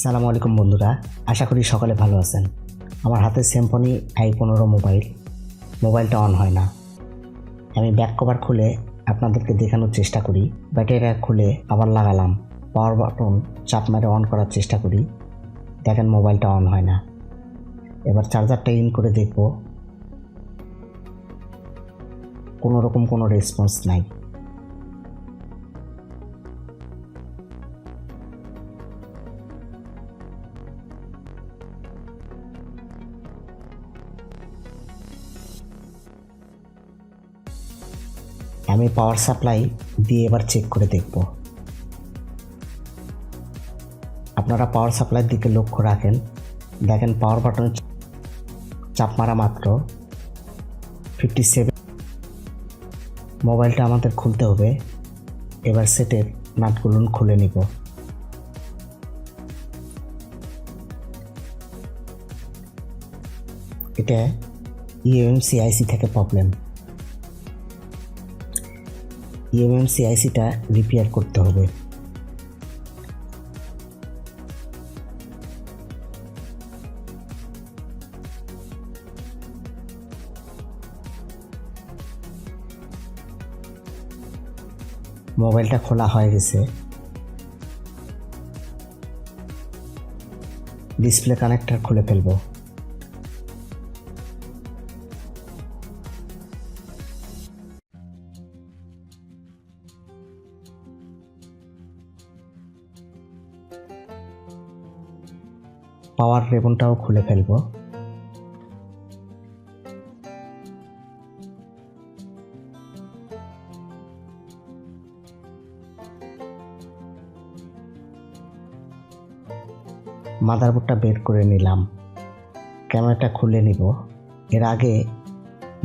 সালামু আলাইকুম বন্ধুরা, আশা করি সকলে ভালো আছেন। আমার হাতে সিম্ফনি i15 মোবাইলটা অন হয় না। আমি ব্যাক কভার খুলে আপনাদেরকে দেখানোর চেষ্টা করি। ব্যাটারিটা খুলে আবার লাগালাম, পাওয়ার বাটন চাপ মেরে অন করার চেষ্টা করি। দেখেন মোবাইলটা অন হয় না। এবার চার্জারটা ইন করে দেখব, কোনো রকম কোনো রেসপন্স নাই। আমি পাওয়ার সাপ্লাই দিয়ে এবার চেক করে দেখব। আপনারা পাওয়ার সাপ্লাইয়ের দিকে লক্ষ্য রাখেন। দেখেন পাওয়ার বাটন চাপ মারা মাত্র 57। মোবাইলটা আমাদের খুলতে হবে। এবার সেটের নাটগুলো খুলে নিব। এটা ইউএমসি আইসি থেকে প্রবলেম। ইউএমসি আইসিটা রিপেয়ার করতে হবে। মোবাইলটা খোলা হয়ে গেছে। ডিসপ্লে কানেক্টর খুলে ফেলবো। পাওয়ার রেবনটাও খুলে ফেলবো। মাদারবোর্ডটা বের করে নিলাম। ক্যামেরাটা খুলে নিব। এর আগে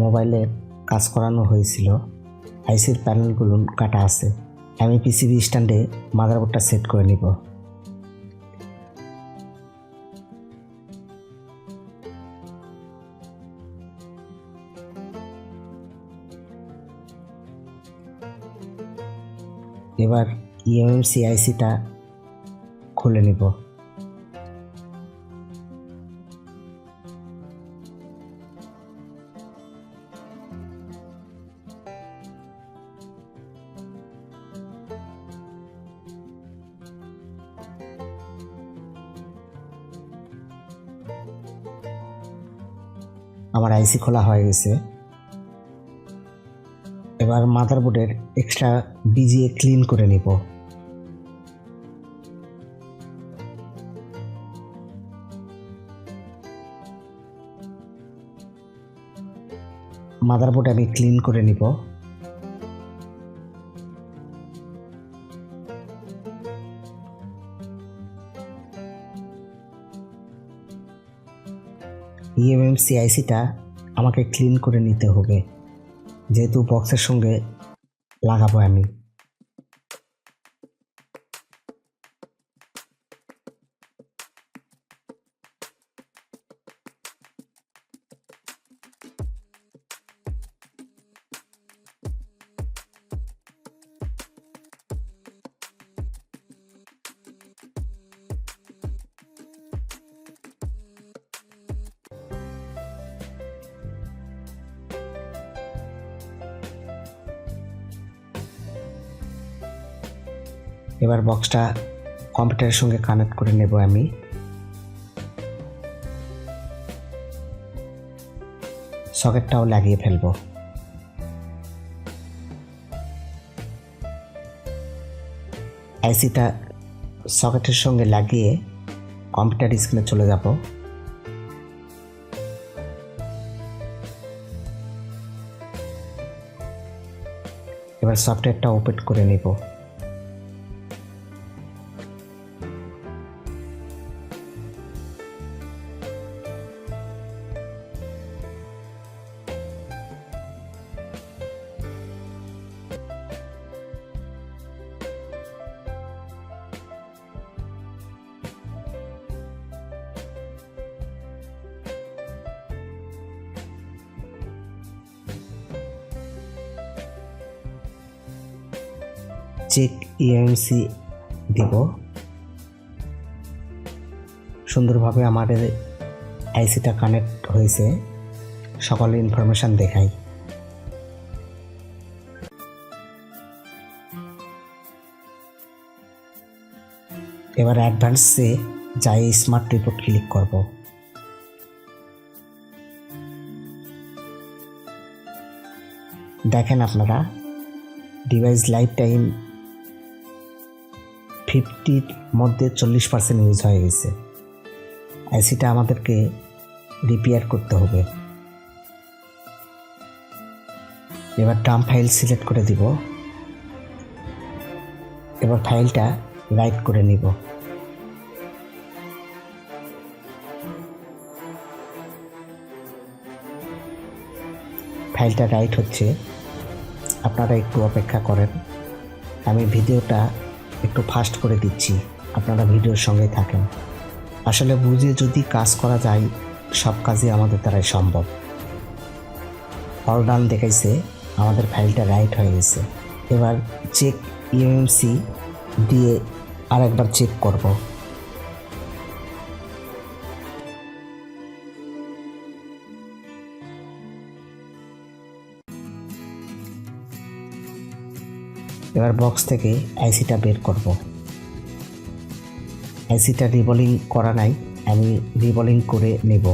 মোবাইলে কাজ করানো হয়েছিল। আইসির প্যানেলগুলো কাটা আছে। আমি পিসিবি স্ট্যান্ডে মাদারবোর্ডটা সেট করে নিব। এবার ইউএমসি আইসিটা খুলে নিব। আমার আইসি খোলা হয়ে গেছে। এবার মাদারবোর্ডের এক্সট্রা বিজিএ ক্লিন করে নিব। মাদারবোর্ড আমি ক্লিন করে নিব। ইউএমসি আইসিটা আমাকে ক্লিন করে নিতে হবে, যেহেতু বক্সের সঙ্গে লাগাবো আমি। এবার বক্সটা কম্পিউটারের সঙ্গে কানেক্ট করে নেব আমি। সকেটটাও লাগিয়ে ফেলব। আইসিটা সকেটের সঙ্গে লাগিয়ে কম্পিউটার স্ক্রিনে চলে যাব। এবার সফটওয়্যারটা ওপেন করে নেব। চেক ইউএমসি দেব। সুন্দরভাবে আমাদের আইসিটা কানেক্ট হয়েছে, সকল ইনফরমেশান দেখাই। এবার অ্যাডভান্সে যাই স্মার্ট রিপোর্ট ক্লিক করব। দেখেন আপনারা ডিভাইস লাইফ টাইম 50-র মধ্যে 40% ইউজ হয়ে গেছে। আইসিটা আমাদেরকে রিপেয়ার করতে হবে। এবার ড্রাম ফাইল সিলেক্ট করে দিব। এবার ফাইলটা রাইট করে নিব। ফাইলটা রাইট হচ্ছে, আপনারা একটু অপেক্ষা করেন। আমি ভিডিওটা একটু ফাস্ট করে দিচ্ছি, আপনারা ভিডিওর সঙ্গে থাকেন। আসলে বুঝে যদি কাজ করা যায়, সব কাজই আমাদের দ্বারাই সম্ভব। অল ডান দেখাইছে, আমাদের ফাইলটা রাইট হয়ে গেছে। এবার চেক ইউএমসি দিয়ে আরেকবার চেক করব। এবার বক্স থেকে আইসিটা বের করব। আইসিটা রিবোলিং করা নাই, আমি রিবোলিং করে নেব।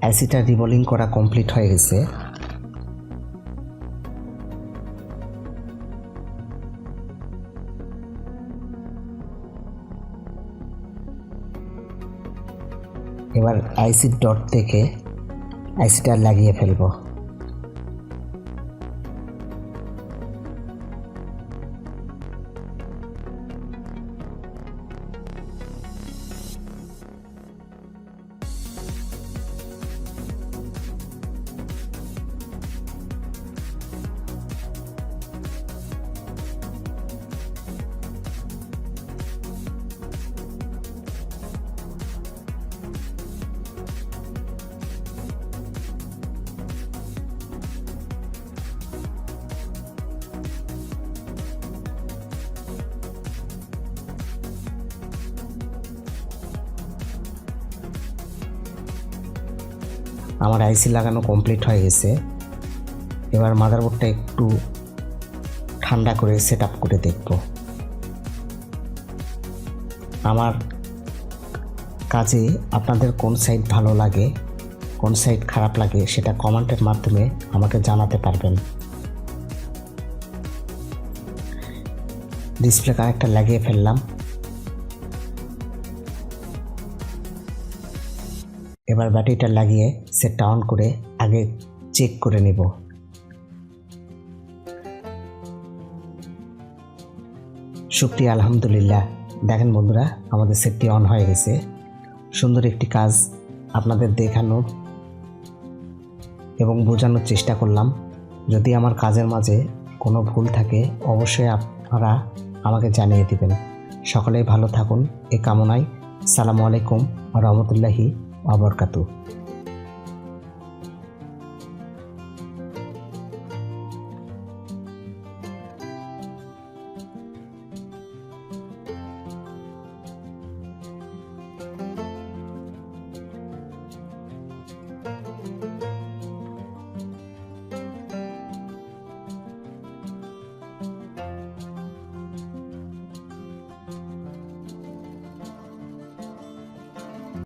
আইসিটা রিবোলিং করা কমপ্লিট হয়ে গেছে। এবার আইসির ডট থেকে আইসিটা লাগিয়ে ফেলবো। আমার আইসি লাগানো কমপ্লিট হয়ে গেছে। এবার মাদারবোর্ডটা একটু ঠান্ডা করে সেট আপ করে দেখব। আমার কাজে আপনাদের কোন সাইড ভালো লাগে, কোন সাইড খারাপ লাগে, সেটা কমেন্টের মাধ্যমে আমাকে জানাতে পারবেন। ডিসপ্লে কানেক্টর লাগিয়ে ফেললাম। এবার ব্যাটারিটা লাগিয়ে সেটটা অন করে আগে চেক করে নেব। শুকরিয়া, আলহামদুলিল্লাহ। দেখেন বন্ধুরা, আমাদের সেটটি অন হয়ে গেছে। সুন্দর একটি কাজ আপনাদের দেখানোর এবং বোঝানোর চেষ্টা করলাম। যদি আমার কাজের মাঝে কোনো ভুল থাকে অবশ্যই আপনারা আমাকে জানিয়ে দিবেন। সকলেই ভালো থাকুন এই কামনায়। আসসালামু আলাইকুম ওয়া রাহমাতুল্লাহি ওয়া বারাকাতুহু।